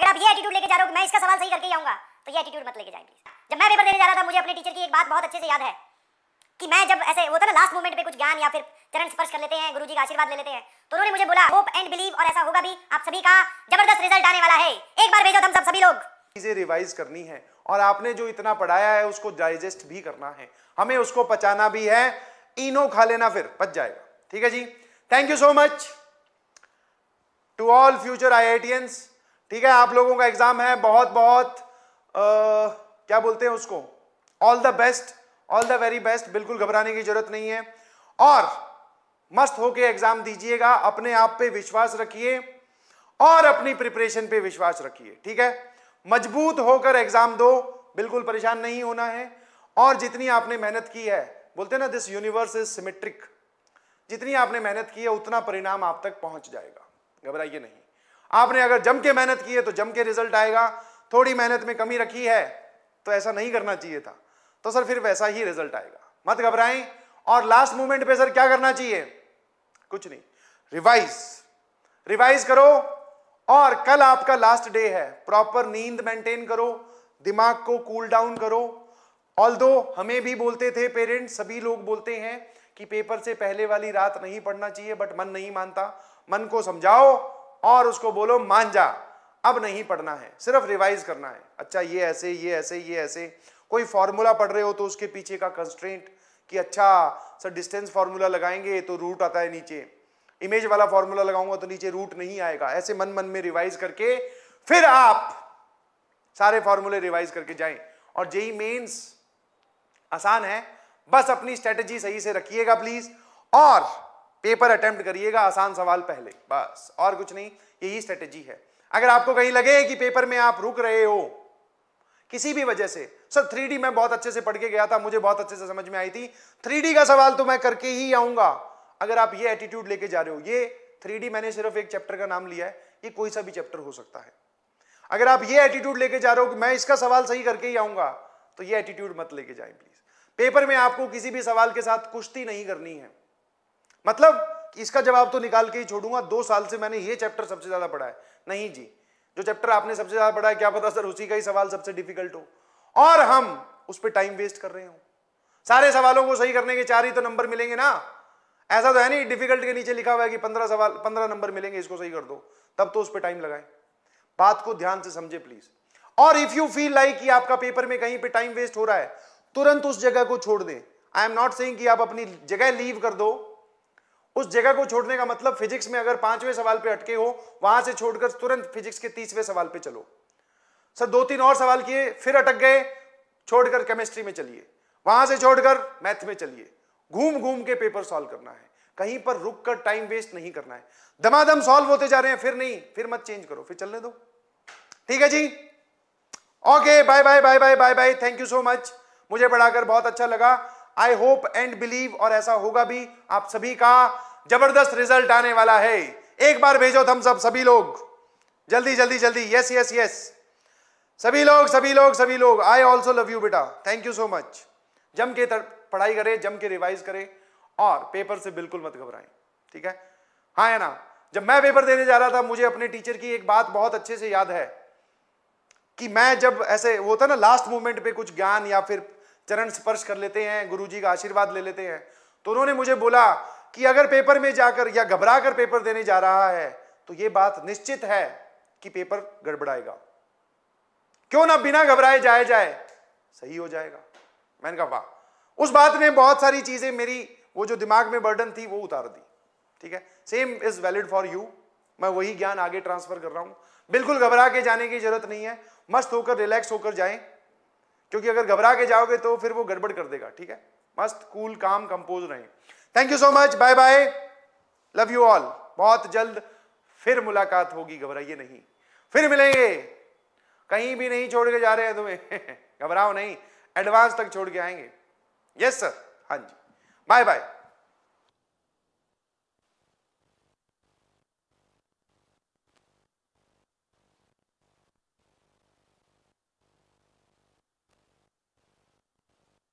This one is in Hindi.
अगर आप ये एटीट्यूड लेके जा रहे हो कि मैं इसका सवाल सही करके ही आऊंगा, तो ये एटीट्यूड मत लेके जाएं प्लीज। जब मैं पेपर देने जा रहा था, मुझे अपने टीचर की एक बात बहुत अच्छे से याद है कि मैं जब ऐसे होता ना लास्ट मोमेंट पे कुछ ज्ञान या फिर चरण स्पर्श कर लेते हैं, गुरुजी का आशीर्वाद ले लेते हैं, तो उन्होंने मुझे बोला होप एंड बिलीव और ऐसा होगा भी, आप सभी का जबरदस्त रिजल्ट आने वाला है, एक बार भेजो तुम सब सभी लोग। चीजें रिवाइज करनी है और आपने जो इतना पढ़ाया है उसको डाइजेस्ट भी करना है, हमें उसको पचाना भी है। इनो खा लेना फिर पच जाएगा, ठीक है जी। Thank you so much to all future IITians। ठीक है, आप लोगों का एग्जाम है, बहुत बहुत क्या बोलते हैं उसको, all the best, all the very best. बिल्कुल घबराने की जरूरत नहीं है और मस्त होके एग्जाम दीजिएगा, अपने आप पे विश्वास रखिए और अपनी प्रिपरेशन पे विश्वास रखिए, ठीक है। मजबूत होकर एग्जाम दो, बिल्कुल परेशान नहीं होना है। और जितनी आपने मेहनत की है, बोलते हैं ना दिस यूनिवर्स इज सिमेट्रिक, जितनी आपने मेहनत की है उतना परिणाम आप तक पहुंच जाएगा, घबराइए नहीं। आपने अगर जम के मेहनत की है तो जम के रिजल्ट आएगा, थोड़ी मेहनत में कमी रखी है तो ऐसा नहीं करना चाहिए था, तो सर फिर वैसा ही रिजल्ट आएगा, मत घबराएं। और लास्ट मोमेंट पे सर क्या करना चाहिए, कुछ नहीं, रिवाइज करो। और कल आपका लास्ट डे है, प्रॉपर नींद मेंटेन करो, दिमाग को कूल डाउन करो। ऑल्दो हमें भी बोलते थे पेरेंट्स, सभी लोग बोलते हैं कि पेपर से पहले वाली रात नहीं पढ़ना चाहिए, बट मन नहीं मानता। मन को समझाओ और उसको बोलो मान जा, अब नहीं पढ़ना है, सिर्फ रिवाइज करना है। अच्छा ये ऐसे, ये ऐसे, ये ऐसे। कोई फॉर्मूला पढ़ रहे हो तो उसके पीछे का कंस्ट्रेंट कि अच्छा सर डिस्टेंस फॉर्मूला लगाएंगे तो रूट आता है नीचे, इमेज वाला फॉर्मूला लगाऊंगा तो नीचे रूट नहीं आएगा। ऐसे मन मन में रिवाइज करके फिर आप सारे फॉर्मूले रिवाइज करके जाएं। और जेईई मेंस आसान है, बस अपनी स्ट्रेटेजी सही से रखिएगा प्लीज, और पेपर अटेम्प्ट करिएगा आसान सवाल पहले, बस और कुछ नहीं, यही स्ट्रेटेजी है। अगर आपको कहीं लगे कि पेपर में आप रुक रहे हो किसी भी वजह से, सर 3D मैं बहुत अच्छे से पढ़ के गया था, मुझे बहुत अच्छे से समझ में आई थी, 3D का सवाल तो मैं करके ही आऊंगा। अगर आप ये एटीट्यूड लेके जा रहे हो, ये 3D मैंने सिर्फ एक चैप्टर का नाम लिया है, ये कोई सा भी चैप्टर हो सकता है। अगर आप ये एटीट्यूड लेके जा रहे हो कि मैं इसका सवाल सही करके ही आऊंगा, तो ये एटीट्यूड मत लेके जाएं प्लीज। पेपर में आपको किसी भी सवाल के साथ कुश्ती नहीं करनी है, मतलब इसका जवाब तो निकाल के ही छोड़ूंगा, 2 साल से मैंने ये चैप्टर सबसे ज्यादा पढ़ा है, नहीं जी। जो चैप्टर आपने सबसे ज्यादा पढ़ा है, क्या पता सर उसी का ही सवाल सबसे डिफिकल्ट हो और हम उस पर टाइम वेस्ट कर रहे हो। सारे सवालों को सही करने के 4 ही तो नंबर मिलेंगे ना, ऐसा तो है नहीं डिफिकल्ट के नीचे लिखा हुआ है कि 15 नंबर मिलेंगे, इसको सही कर दो, तब तो उस पर टाइम लगाएं। बात को ध्यान से समझे प्लीज। और इफ यू फील लाइक कि आपका पेपर में कहीं पे टाइम वेस्ट हो रहा है, तुरंत उस जगह को छोड़ दें। आई एम नॉट सेइंग कि आप अपनी जगह लीव कर दो, उस जगह को छोड़ने का मतलब फिजिक्स में अगर 5वें सवाल पे अटके हो, वहां से छोड़कर तुरंत फिजिक्स के 30वें सवाल पे चलो। सर 2-3 और सवाल किए फिर अटक गए, छोड़कर केमिस्ट्री में चलिए, वहां से छोड़कर मैथ में चलिए। घूम घूम के पेपर सॉल्व करना है, कहीं पर रुक कर टाइम वेस्ट नहीं करना है। दमादम सॉल्व होते जा रहे हैं, फिर नहीं, फिर मत चेंज करो, फिर चलने दो, ठीक है जी। Okay, bye bye bye bye bye bye, thank you so much, मुझे पढ़ाकर बहुत अच्छा लगा। आई होप एंड बिलीव और ऐसा होगा भी, आप सभी का जबरदस्त रिजल्ट आने वाला है। एक बार भेजो थम्स अप सभी लोग, जल्दी जल्दी जल्दी, यस यस यस, सभी लोग सभी लोग सभी लोग। आई ऑल्सो लव यू बेटा, थैंक यू सो मच। जम के पढ़ाई करें, जम के रिवाइज करें और पेपर से बिल्कुल मत घबराएं, ठीक है। हाँ है ना, जब मैं पेपर देने जा रहा था, मुझे अपने टीचर की एक बात बहुत अच्छे से याद है कि मैं जब ऐसे होता ना लास्ट मोमेंट पे कुछ ज्ञान या फिर चरण स्पर्श कर लेते हैं, गुरुजी का आशीर्वाद ले लेते हैं, तो उन्होंने मुझे बोला कि अगर पेपर में जाकर या घबरा कर पेपर देने जा रहा है तो यह बात निश्चित है कि पेपर गड़बड़ाएगा, क्यों ना बिना घबराए जाए सही हो जाएगा। मैंने कहा वाह, उस बात ने बहुत सारी चीजें मेरी वो जो दिमाग में बर्डन थी वो उतार दी, ठीक है। Same is valid for you, मैं वही ज्ञान आगे ट्रांसफर कर रहा हूं। बिल्कुल घबरा के जाने की जरूरत नहीं है, मस्त होकर रिलैक्स होकर जाएं, क्योंकि अगर घबरा के जाओगे तो फिर वो गड़बड़ कर देगा, ठीक है। मस्त कूल काम कंपोज रहें। Thank you so much, bye bye, love you all. बहुत जल्द फिर मुलाकात होगी, घबराइए नहीं, फिर मिलेंगे, कहीं भी नहीं छोड़ के जा रहे हैं तुम्हें घबराओ नहीं, एडवांस तक छोड़ के आएंगे। यस सर, हाँ जी, बाय बाय।